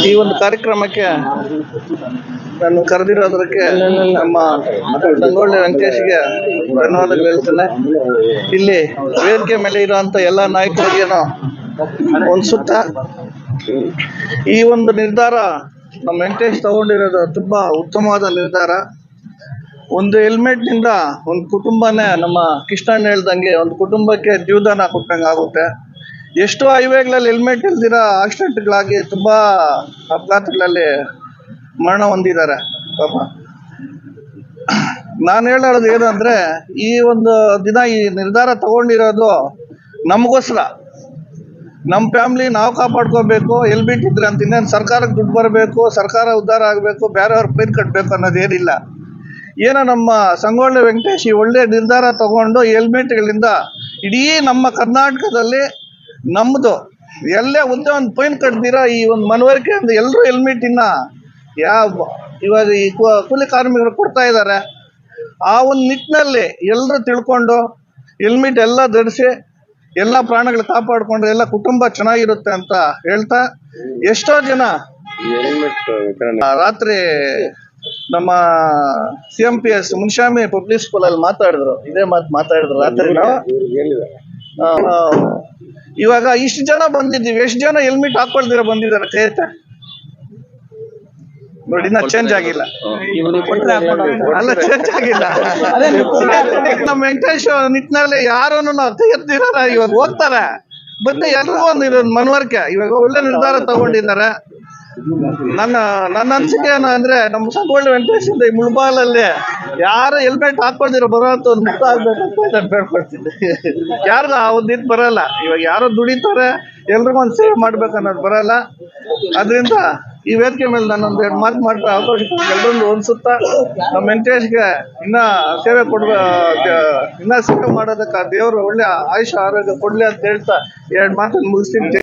ಈ ಒಂದು ಕಾರ್ಯಕ್ರಮಕ್ಕೆ ನಾನು ಕರೆದಿರೋದಕ್ಕೆ ನಮ್ಮ ಸಂಗೊಳ್ಳಿ ವೆಂಕಟೇಶ್ಗೆ ಧನ್ಯವಾದಗಳು ಹೇಳ್ತೇನೆ. ಇಲ್ಲಿ ವೇದಿಕೆ ಮೇಲೆ ಇರುವಂತ ಎಲ್ಲ ನಾಯಕರಿಗೇನು ಒಂದು ಸುತ್ತ ಈ ಒಂದು ನಿರ್ಧಾರ ನಮ್ಮ ವೆಂಕಟೇಶ್ ತಗೊಂಡಿರೋದು ತುಂಬಾ ಉತ್ತಮವಾದ ನಿರ್ಧಾರ. ಒಂದು ಹೆಲ್ಮೆಟ್ ನಿಂದ ಒಂದು ಕುಟುಂಬನೇ, ನಮ್ಮ ಕೃಷ್ಣಣ್ಣ ಹೇಳ್ದಂಗೆ, ಒಂದು ಕುಟುಂಬಕ್ಕೆ ಜೀವದಾನ ಕೊಟ್ಟಂಗೆ ಆಗುತ್ತೆ. ಎಷ್ಟೋ ಹೈವೇಗಳಲ್ಲಿ ಹೆಲ್ಮೆಟ್ ಇಲ್ದಿರ ಆಕ್ಸಿಡೆಂಟ್ಗಳಾಗಿ ತುಂಬಾ ಅಪಘಾತಗಳಲ್ಲಿ ಮರಣ ಹೊಂದಿದ್ದಾರೆ ಪಾಪ. ನಾನು ಹೇಳೋದು ಏನು ಅಂದ್ರೆ, ಈ ಒಂದು ದಿನ ಈ ನಿರ್ಧಾರ ತಗೊಂಡಿರೋದು ನಮಗೋಸ್ಕರ, ನಮ್ಮ ಫ್ಯಾಮಿಲಿ ನಾವು ಕಾಪಾಡ್ಕೋಬೇಕು. ಹೆಲ್ಮೆಟ್ ಇದ್ರೆ ಅಂತ ಇನ್ನೇನು ಸರ್ಕಾರಕ್ಕೆ ದುಡ್ಡು ಬರಬೇಕು, ಸರ್ಕಾರ ಉದ್ಧಾರ ಆಗಬೇಕು, ಬೇರೆಯವ್ರ ಫೈನ್ ಕಟ್ಟಬೇಕು ಅನ್ನೋದೇನಿಲ್ಲ. ಏನೋ ನಮ್ಮ ಸಂಗೊಳ್ಳಿ ವೆಂಕಟೇಶ್ ಈ ಒಳ್ಳೆ ನಿರ್ಧಾರ ತಗೊಂಡು ಹೆಲ್ಮೆಟ್ಗಳಿಂದ ಇಡೀ ನಮ್ಮ ಕರ್ನಾಟಕದಲ್ಲಿ ನಮ್ಮದು ಎಲ್ಲೇ ಒಂದೇ ಒಂದು ಫೈನ್ ಕಟ್ದಿರ ಈ ಒಂದು ಮನವರಿಕೆ ಅಂದ್ರೆ ಎಲ್ಲರೂ ಹೆಲ್ಮೆಟ್ ಇನ್ನ ಇವಾಗ ಈ ಕೂಲಿ ಕಾರ್ಮಿಕರು ಕೊಡ್ತಾ ಇದ್ದಾರೆ. ಆ ಒಂದು ನಿಟ್ಟಿನಲ್ಲಿ ಎಲ್ಲರೂ ತಿಳ್ಕೊಂಡು ಹೆಲ್ಮೆಟ್ ಎಲ್ಲ ಧರಿಸಿ ಎಲ್ಲ ಪ್ರಾಣಗಳು ಕಾಪಾಡಿಕೊಂಡ್ರೆ ಎಲ್ಲ ಕುಟುಂಬ ಚೆನ್ನಾಗಿರುತ್ತೆ ಅಂತ ಹೇಳ್ತಾ, ಎಷ್ಟೋ ಜನ ರಾತ್ರಿ ನಮ್ಮ CMPS ಮುನ್ಶಾಮಿ ಪಬ್ಲಿಕ್ ಸ್ಕೂಲ್ ಅಲ್ಲಿ ಮಾತಾಡಿದ್ರು, ಇದೇ ಮಾತಾಡಿದ್ರು ರಾತ್ರಿ. ಇವಾಗ ಇಷ್ಟು ಜನ ಬಂದಿದ್ದೀವಿ, ಎಷ್ಟು ಜನ ಹೆಲ್ಮೆಟ್ ಹಾಕೊಳ್ದಿರ ಬಂದಿದ್ದಾರೆ ಕೈ ಎತ್ತ ನೋಡಿ. ಇನ್ನ ಚೇಂಜ್ ಆಗಿಲ್ಲ, ಅಲ್ಲ ಚೇಂಜ್ ಆಗಿಲ್ಲ. ನಮ್ಮ ವೆಂಕಟೇಶ್ ನಿಟ್ಟಿನಲ್ಲಿ ಯಾರನ್ನು ಕೈ ಎತ್ತಿರ ಇವಾಗ ಹೋಗ್ತಾರೆ. ಮತ್ತೆ ಎಲ್ರಿಗೂ ಒಂದು ಮನವರಿಕೆ, ಇವಾಗ ಒಳ್ಳೆ ನಿರ್ಧಾರ ತಗೊಂಡಿದ್ದಾರೆ. ನನ್ನ ಅನಿಸಿಕೆ ಏನು ಅಂದ್ರೆ, ನಮ್ಮ ಸಂಗೊಳ್ಳಿ ವೆಂಕಟೇಶ್ ಈ ಮುಳ್ಬಾಲಲ್ಲಿ ಯಾರು ಹೆಲ್ಮೆಟ್ ಹಾಕೊಳ್ದಿರೋ ಬರೋಂತ ಒಂದು ಮುಕ್ತ ಆಗ್ಬೇಕಂತ ನಾನು ಬೇಡ್ಕೊಳ್ತೀನಿ. ಯಾರಿಗೂ ಆ ಒಂದು ಇದು ಬರಲ್ಲ. ಇವಾಗ ಯಾರೋ ದುಡಿತಾರೆ, ಎಲ್ರಿಗೂ ಒಂದು ಸೇವೆ ಮಾಡ್ಬೇಕನ್ನೋದು ಬರಲ್ಲ. ಅದರಿಂದ ಈ ವೇದಿಕೆ ಮೇಲೆ ನಾನೊಂದು 2 ಮಾತು ಮಾಡ್ತಾ ಅವಕಾಶ ಎಲ್ಲರೊಂದು ಅನ್ಸುತ್ತಾ, ನಮ್ಮ ವೆಂಕಟೇಶ್ಗೆ ಇನ್ನ ಸೇವೆ ಇನ್ನ ಸೇವೆ ಮಾಡೋದಕ್ಕೆ ದೇವರು ಒಳ್ಳೆ ಆಯುಷ್ಯ ಆರೋಗ್ಯ ಕೊಡ್ಲಿ ಅಂತ ಹೇಳ್ತಾ 2 ಮಾತನ್ನು ಮುಗಿಸ್ತೀನಿ.